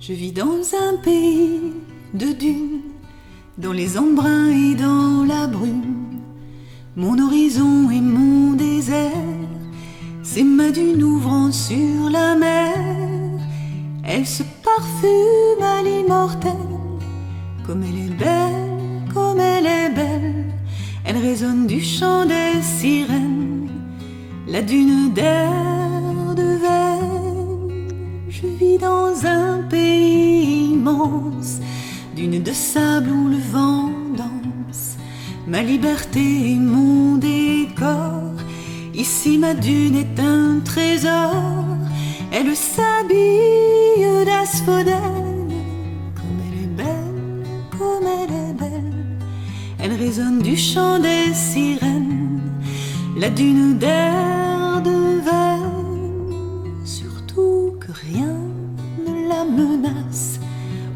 Je vis dans un pays de dunes, dans les embruns et dans la brume. Mon horizon et mon désert, c'est ma dune ouvrant sur la mer. Elle se parfume à l'immortel, comme elle est belle, comme elle est belle. Elle résonne du chant des sirènes, la dune d'air de veine. Je vis dans un pays immense, dune de sable où le vent danse. Ma liberté est mon décor, ici ma dune est un trésor. Elle s'habille d'asphodèle, comme elle est belle, comme elle est belle. Elle résonne du chant des sirènes, la dune d'air de veine. Surtout que rien ne la menace,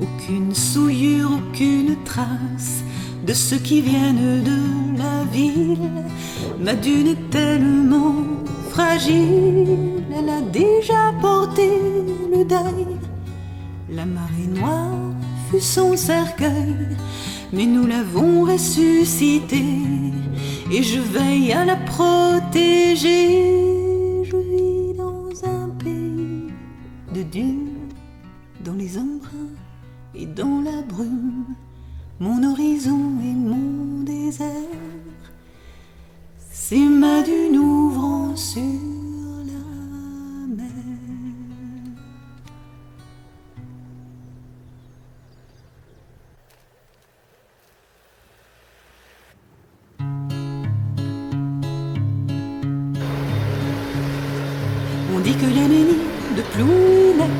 aucune souillure, aucune trace de ceux qui viennent de la ville. Ma dune est tellement fragile, elle a déjà porté le deuil. La marée noire fut son cercueil, mais nous l'avons ressuscitée, et je veille à la protéger. Je vis dans un pays de dunes, dans les embruns et dans la brume. Mon horizon et mon désert, c'est ma dune ouvrant sur la mer. On dit que les menhirs de Plouhinec,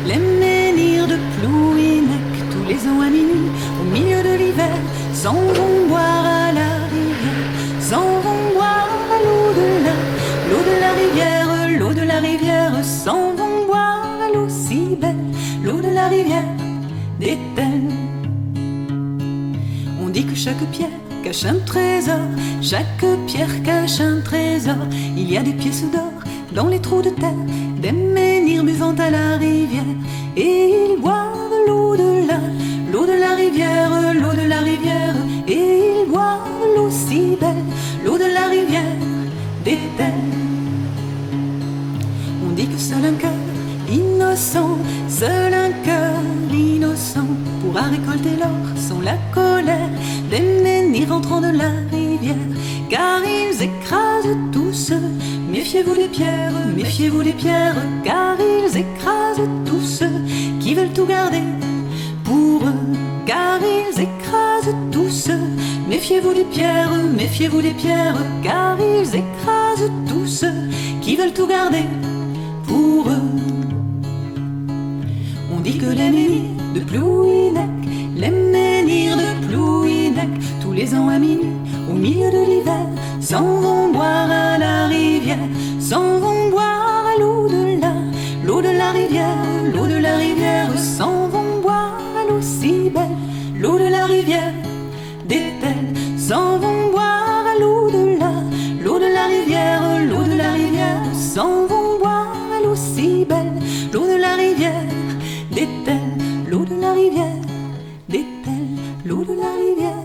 les menhirs de Plouhinec, tous les ans à minuit, au milieu de l'hiver, s'en vont boire à la rivière, s'en vont boire à l'eau de la rivière, l'eau de la rivière, s'en vont boire à l'eau si belle, l'eau de la rivière d'Étel. On dit que chaque pierre cache un trésor, chaque pierre cache un trésor. Il y a des pièces d'or dans les trous de terre, des menhirs buvant à la rivière, et ils boivent l'eau de la rivière, l'eau de la rivière, et ils boivent l'eau si belle, l'eau de la rivière d'Étel. On dit que seul un cœur innocent, seul un cœur innocent pourra récolter l'or sans la colère des menhirs entrant de la rivière, car ils écrasent tous. Méfiez-vous des pierres, méfiez-vous des pierres, car ils écrasent tous ceux qui veulent tout garder pour eux, car ils écrasent tous. Méfiez-vous des pierres, méfiez-vous des pierres, car ils écrasent tous ceux qui veulent tout garder pour eux. On dit que les menhirs de Plouhinec, les menhirs de Plouhinec, tous les ans à minuit, au milieu de l'hiver, s'en vont boire à la rivière, s'en vont boire à l'eau de la rivière, l'eau de la rivière, s'en vont boire à l'eau si belle, l'eau de la rivière d'Étel, s'en vont boire à l'eau de la rivière, l'eau de la rivière, s'en vont boire à l'eau si belle, l'eau de la rivière d'Étel, l'eau de la rivière d'Étel, l'eau de la rivière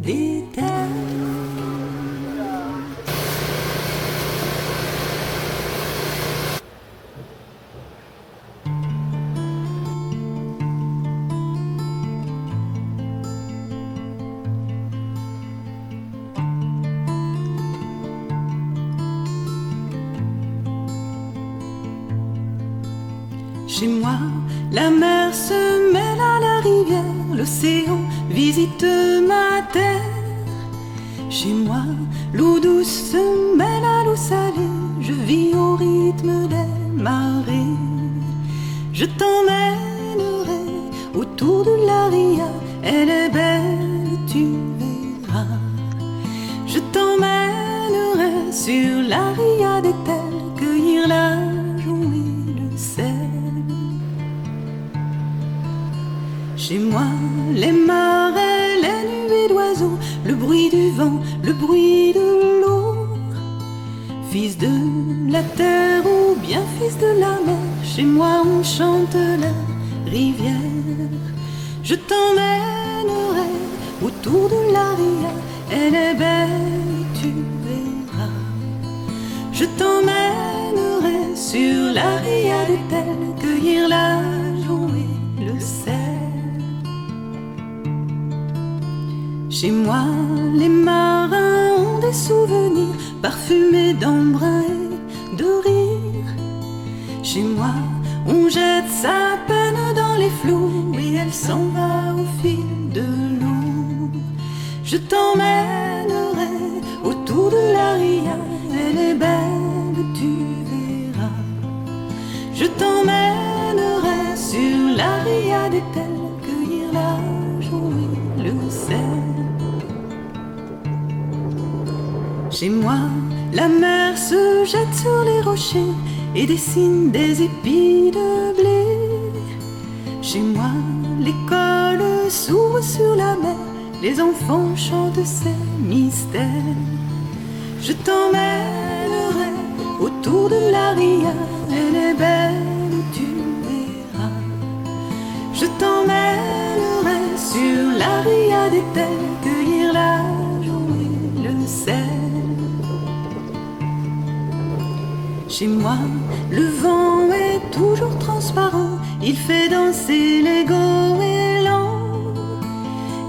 d'Étel. Chez moi, la mer se mêle à la rivière, l'océan visite ma terre. Chez moi, l'eau douce se mêle à l'eau salée, je vis au rythme des marées. Je t'emmènerai autour de la ria, elle est belle, tu verras. Je t'emmènerai sur la ria d'Étel, cueillir la joue et le sel. Chez moi, les marais, les nuées d'oiseaux, le bruit du vent, le bruit de l'eau. Fils de la terre ou bien fils de la mer, chez moi on chante la rivière. Je t'emmènerai autour de la ria, elle est belle, tu verras. Je t'emmènerai sur la ria d'Etel, cueillir la joue et le sel. Chez moi, les marins ont des souvenirs parfumés d'embrun et de rire. Chez moi, on jette sa peine dans les flots et elle s'en va au fil de l'eau. Je t'emmènerai autour de la ria, elle est belle, tu verras. Je t'emmènerai sur la ria d'Etel, cueillir la joue et le sel. Chez moi, la mer se jette sur les rochers et dessine des épis de blé. Chez moi, l'école s'ouvre sur la mer, les enfants chantent ces mystères. Je t'emmènerai autour de la ria, elle est belle, tu verras. Je t'emmènerai sur la ria d'Etel, cueillir la joue et le sel. Chez moi, le vent est toujours transparent, il fait danser les goélands.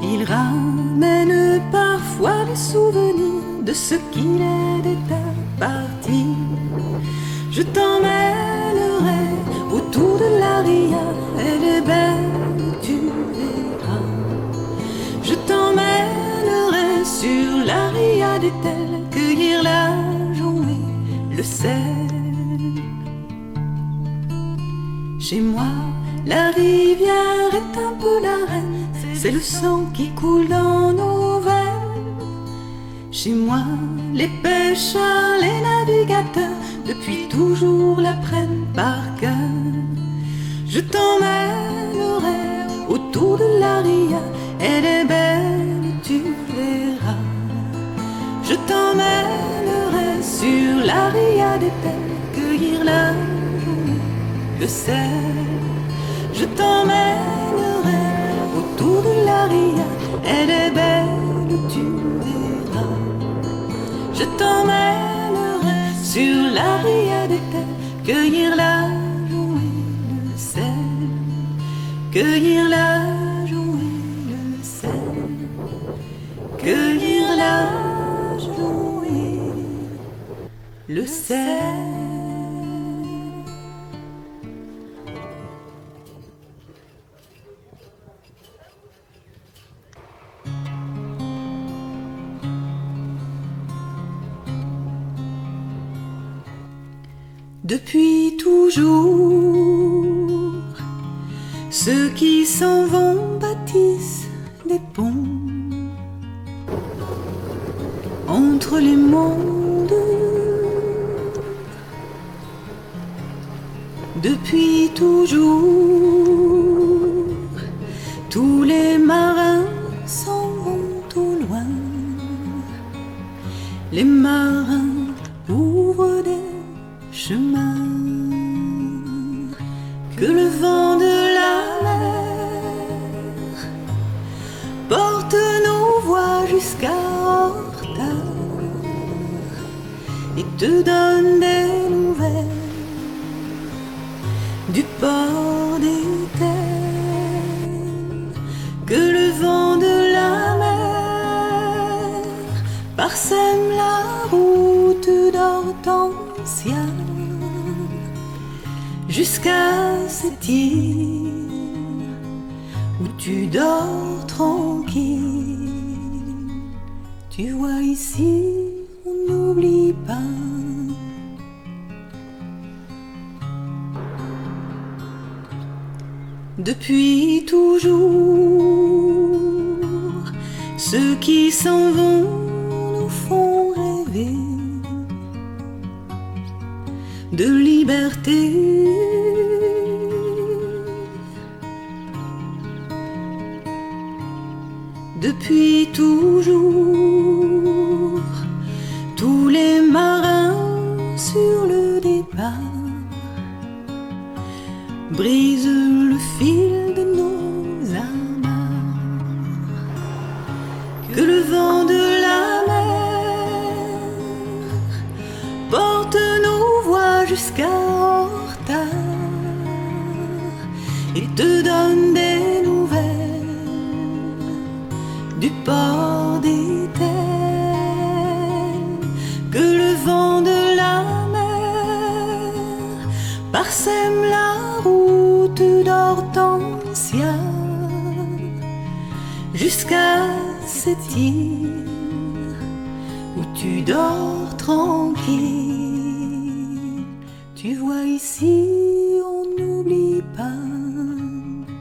Il ramène parfois les souvenirs de ce qu'il est d'état parti. Je t'emmènerai autour de la ria, elle est belle, tu verras. Je t'emmènerai sur la ria d'Etel, cueillir la joue et le sel. Chez moi, la rivière est un peu la reine, c'est le sang qui coule dans nos veines. Chez moi, les pêcheurs, les navigateurs, depuis toujours la prennent par cœur. Je t'emmènerai autour de la ria, elle est belle, tu verras. Je t'emmènerai sur la ria d'Etel, cueillir la joue, le sel. Je t'emmènerai autour de la ria, elle est belle, tu verras. Je t'emmènerai sur la ria d'Etel, cueillir la joue et le sel. Cueillir la joue et le sel. Cueillir la joue et le sel. Depuis toujours, ceux qui s'en vont bâtissent des ponts entre les mondes. Depuis toujours, tous les marins s'en vont au loin. Les marins ouvrent des chemins que le vent de la mer porte nos voix jusqu'à Horta et te donne des nouvelles du port d'Etel. Que le vent de la mer parsème la route d'Hortensia jusqu'à cette île où tu dors tranquille. Tu vois ici, on n'oublie pas. Depuis toujours, ceux qui s'en vont nous font rêver de liberté. Depuis toujours, tous les marins sur le départ brisent le fil du port des terres, que le vent de la mer parsème la route d'Hortensia jusqu'à cette île où tu dors tranquille. Tu vois ici